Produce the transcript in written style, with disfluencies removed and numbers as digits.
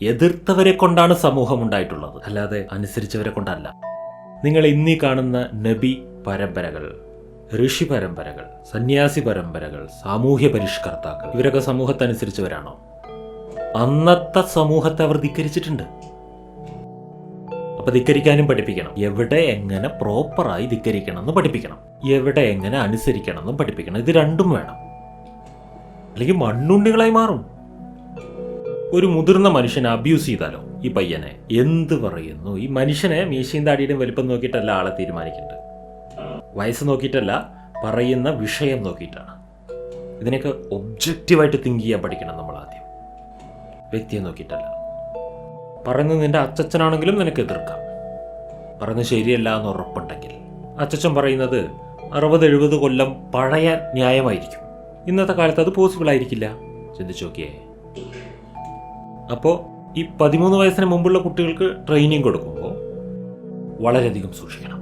എതിർത്തവരെ കൊണ്ടാണ് സമൂഹം ഉണ്ടായിട്ടുള്ളത്, അല്ലാതെ അനുസരിച്ചവരെ കൊണ്ടല്ല. നിങ്ങൾ ഇന്നീ കാണുന്ന നബി പരമ്പരകൾ, ഋഷി പരമ്പരകൾ, സന്യാസി പരമ്പരകൾ, സാമൂഹ്യ പരിഷ്കർത്താക്കൾ, ഇവരൊക്കെ സമൂഹത്തെ അനുസരിച്ചവരാണോ? അന്നത്തെ സമൂഹത്തെ അവർ ധിക്കരിച്ചിട്ടുണ്ട്. അപ്പൊ ധിക്കരിക്കാനും പഠിപ്പിക്കണം. എവിടെ എങ്ങനെ പ്രോപ്പറായി ധിക്കരിക്കണം എന്ന് പഠിപ്പിക്കണം, എവിടെ എങ്ങനെ അനുസരിക്കണം എന്നും പഠിപ്പിക്കണം. ഇത് രണ്ടും വേണം, അല്ലെങ്കിൽ മണ്ണുണ്ണികളായി മാറും. ഒരു മുതിർന്ന മനുഷ്യനെ അബ്യൂസ് ചെയ്താലോ ഈ പയ്യനെ എന്ത് പറയുന്നു? ഈ മനുഷ്യനെ മീശയും താടിയുടെയും വലിപ്പം നോക്കിയിട്ടല്ല ആളെ തീരുമാനിക്കേണ്ടത്, വയസ്സ് നോക്കിയിട്ടല്ല, പറയുന്ന വിഷയം നോക്കിയിട്ടാണ്. ഇതിനൊക്കെ ഒബ്ജക്റ്റീവായിട്ട് തിങ്ക് ചെയ്യാൻ പഠിക്കണം നമ്മൾ ആദ്യം, വ്യക്തിയെ നോക്കിയിട്ടല്ല. പറയുന്നത് നിന്റെ അച്ചച്ചനാണെങ്കിലും നിനക്ക് എതിർക്കാം, പറയുന്നത് ശരിയല്ല എന്ന് ഉറപ്പുണ്ടെങ്കിൽ. അച്ചച്ചൻ പറയുന്നത് 60-70 കൊല്ലം പഴയ ന്യായമായിരിക്കും, ഇന്നത്തെ കാലത്ത് അത് പോസിബിൾ ആയിരിക്കില്ല. ചിന്തിച്ചു നോക്കിയേ. അപ്പോൾ ഈ 13 വയസ്സിന് മുമ്പുള്ള കുട്ടികൾക്ക് ട്രെയിനിങ് കൊടുക്കുമ്പോൾ വളരെയധികം സൂക്ഷിക്കണം.